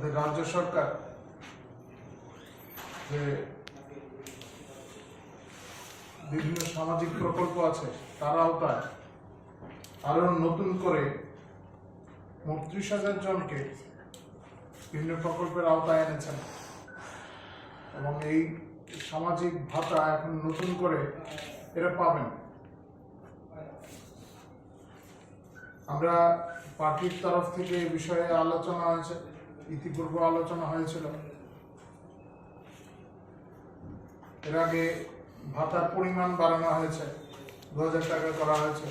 আমাদের রাজ্য সরকার যে বিভিন্ন সামাজিক প্রকল্প আছে তার আওতায় আরো নতুন করে ৩৫,০০০ জনকে বিভিন্ন প্রকল্পের আওতায় এনেছেন এবং এই সামাজিক ভাতা এখন নতুন করে এরা পাবেন। আমরা পার্টির তরফ থেকে এই বিষয়ে আলোচনা হয়েছে, ইতিপূর্বে আলোচনা হয়েছিল। এর আগে ভাতার পরিমাণ বাড়ানো হয়েছে, ২,০০০ টাকা করা হয়েছে।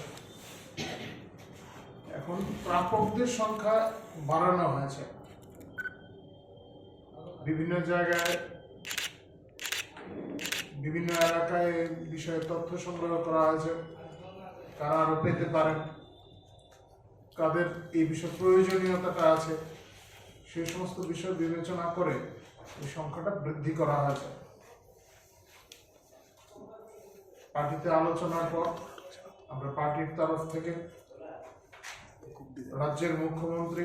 এখন প্রাপকদের সংখ্যা বাড়ানো হয়েছে। বিভিন্ন জায়গায় বিভিন্ন এলাকায় বিষয়ে তথ্য সংগ্রহ করা হয়েছে, কারা আরো পেতে পারেন, কাদের এই বিষয়ে প্রয়োজনীয়তাটা আছে, সেই সমস্ত বিষয় বিবেচনা করে এই সংখ্যাটা বৃদ্ধি করা হয়েছে। পার্টিতে আলোচনার পর আমরা পার্টির তরফ থেকে রাজ্যের মুখ্যমন্ত্রী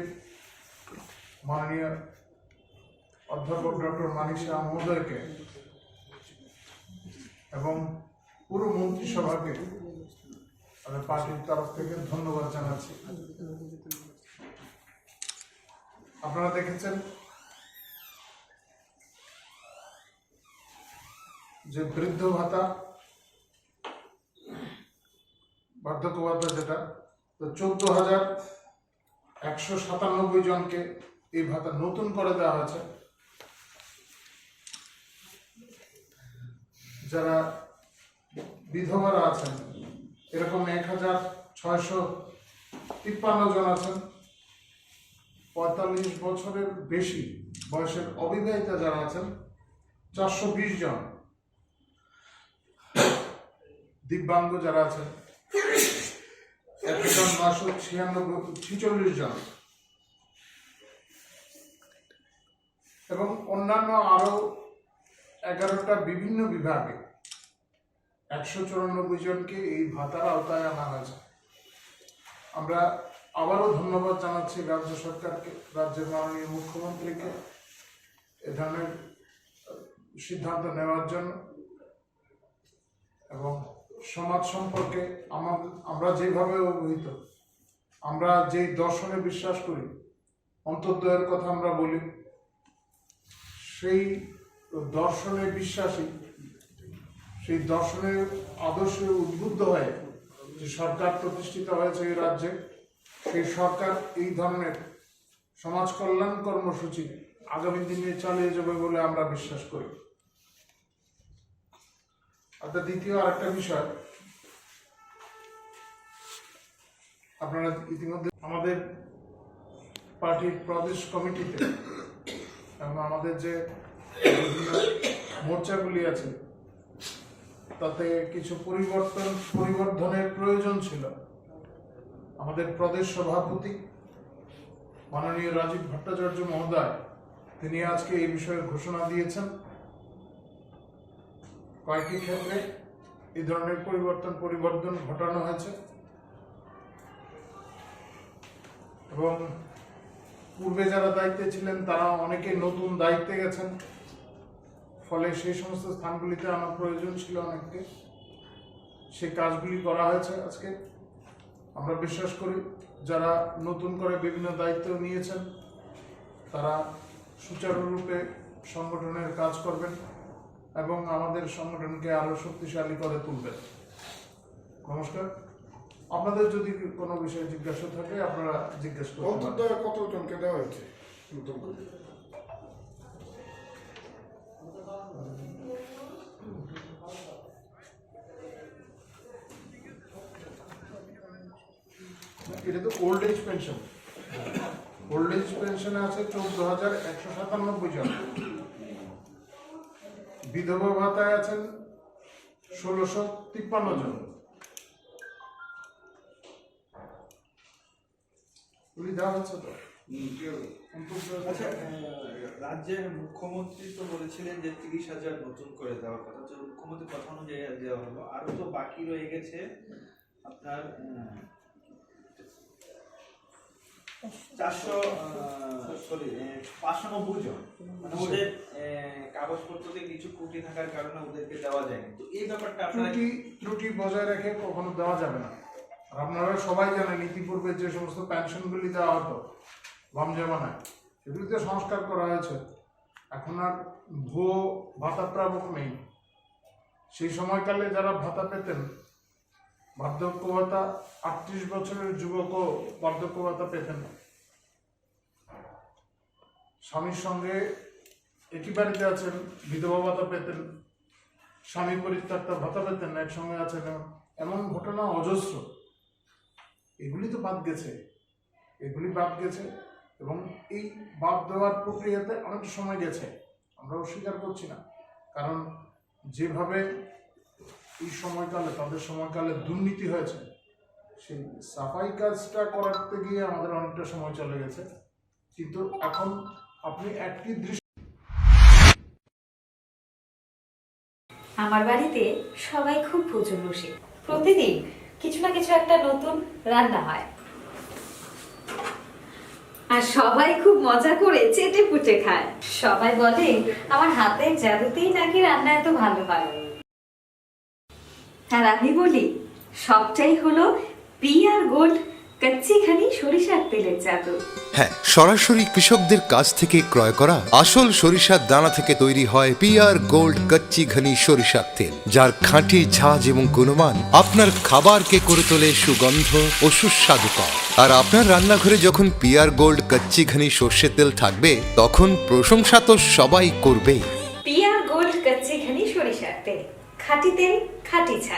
মাননীয় অধ্যাপক ডক্টর মানিক সাহা মহোদয়কে এবং পুরো মন্ত্রিসভাকে আমি পার্টির তরফ থেকে ধন্যবাদ জানাচ্ছি। আপনারা দেখেছেন যে বৃদ্ধ ভাতা, বার্ধক্য ভাতা যেটা, তো ১৪,১৯৭ জনকে এই ভাতা নতুন করে দেওয়া হয়েছে। যারা বিধবারা আছেন এরকম ১,৬৫৩ জন আছেন। ৪৫ বছরের বেশি বয়সের অবিবাহিতা যারা আছেন ৪২০ জন। দিব্যাঙ্গ যারা আছেন ১,৯৪৬ জন এবং অন্যান্য আরো ১১টা বিভিন্ন বিভাগে ১৯৪ জনকে এই ভাতার আওতায় আনা হয়েছে। আমরা আবারও ধন্যবাদ জানাচ্ছি রাজ্য সরকারকে, রাজ্যের মাননীয় মুখ্যমন্ত্রীকে এ ধরনের সিদ্ধান্ত নেওয়ার জন্য। এবং সমাজ সম্পর্কে আমরা যেভাবে অবহিত, আমরা যেই দর্শনে বিশ্বাস করি, অন্তর্দয়ের কথা আমরা বলি, সেই দর্শনে বিশ্বাসী, সেই দর্শনের আদর্শে উদ্বুদ্ধ হয়ে যে সরকার প্রতিষ্ঠিত হয়েছে এই রাজ্যে, সেই সরকার এই ধরনের সমাজ কল্যাণ কর্মসূচি আগামী দিনে চালিয়ে যাবে বলে আমরা বিশ্বাস করি। অর্থাৎ দ্বিতীয় আরেকটা বিষয়, আপনারা ইতিমধ্যে আমাদের পার্টির প্রদেশ কমিটিতে এবং আমাদের যে বিভিন্ন মোর্চাগুলি আছে তাতে কিছু পরিবর্ধনের প্রয়োজন ছিল। আমাদের প্রদেশ সভাপতি মাননীয় রাজীব ভট্টাচার্য মহোদয় তিনি আজকে এই বিষয়ে ঘোষণা দিয়েছেন। কয়েকটি ক্ষেত্রে এই ধরনের পরিবর্ধন ঘটানো হয়েছে এবং পূর্বে যারা দায়িত্বে ছিলেন তারা অনেকে নতুন দায়িত্বে গেছেন, ফলে সেই সমস্ত স্থানগুলিতে আনা প্রয়োজন ছিল অনেককে। সেই কাজগুলি করা হয়েছে আজকে। আমরা বিশ্বাস করি যারা নতুন করে বিভিন্ন দায়িত্ব নিয়েছেন তারা সুচারুরূপে সংগঠনের কাজ করবেন এবং আমাদের সংগঠনকে আরো শক্তিশালী করে তুলবেন। নমস্কার। আপনাদের যদি কোনো বিষয়ে জিজ্ঞাসা থাকে আপনারা জিজ্ঞেস করতে পারেন। কতজনকে দেওয়া হয়েছে নতুন করে? এটা তো old age pension. Old age পেনশনে আছে ১৪,১৯৭ জন। বিধবা ভাতায় আছেন ১৬৫৩ জন। দেওয়া হচ্ছে তো। আচ্ছা, রাজ্যের মুখ্যমন্ত্রী তো বলেছিলেন যে ৩০,০০০ নতুন করে দেওয়ার কথা, তো মুখ্যমন্ত্রীর কথা অনুযায়ী দেওয়া হলো। আরো তো বাকি রয়ে গেছে আপনার 400 590 জন, মানে ওদের কাগজপত্রতে কিছু ত্রুটি থাকার কারণে ওদেরকে দেওয়া যায়নি। তো এই ব্যাপারটা আপনারা ত্রুটি বজায় রেখে কখনো দেওয়া যাবে না। আর আপনারা সবাই জানেন ইতিপূর্বে যে সমস্ত পেনশনগুলি দেওয়া হতো বাম জমানায়, সেগুলিতে সংস্কার করা হয়েছে। এখন আর ভুয়ো ভাতা প্রাপক নেই। সেই সময়কালে যারা ভাতা পেতেন, বার্ধক্য ভাতা, 38 বছরের যুবকও বার্ধক্য ভাতা পেতেন। স্বামীর সঙ্গে একই বাড়িতে আছেন, বিধবা ভাতা পেতেন, স্বামী পরিত্যক্তা ভাতা পেতেন, একসঙ্গে আছেন, এমন ঘটনা অজস্র। এগুলি তো বাদ গেছে, এগুলি বাদ গেছে এবং এই বাদ দেওয়ার প্রক্রিয়াতে অনেকটা সময় গেছে, আমরা অস্বীকার করছি না। কারণ যেভাবে এই সময়কালে, তাদের সময়কালে দুর্নীতি হয়েছে, সেই সাফাই কাজটা করাতে গিয়ে আমাদের অনেকটা সময় চলে গেছে। কিন্তু এখন আপনি একটি দৃশ্য, আমার বাড়িতে সবাই খুব ভোজন বসে, প্রতিদিন কিছু না কিছু একটা নতুন রান্না হয়, আর সবাই খুব মজা করে চেটে পুটে খায়। সবাই বলে আমার হাতের জাদুতেই নাকি রান্না এত ভালো হয়। আর আমি বলি সবটাই হলো পিআর গোল্ড কচ্চি ঘানি সরিষার তেলের জাদু। হ্যাঁ, সরাসরি কৃষকদের কাছ থেকে ক্রয় করা আসল সরিষার দানা থেকে তৈরি হয় পিআর গোল্ড কচ্চি ঘনি সরিষার তেল, যার খাঁটি ঝাঁজ এবং গুণমান আপনার খাবারকে করে তোলে সুগন্ধ ও সুস্বাদুকর। আর আপনার রান্নাঘরে যখন পিআর গোল্ড কচ্চি ঘনি সর্ষের তেল থাকবে, তখন প্রশংসা তো সবাই করবেই। পিআর গোল্ড কচ্চি ঘানি সরিষার তেল, খাঁটি তেল, খাঁটি ছাড়।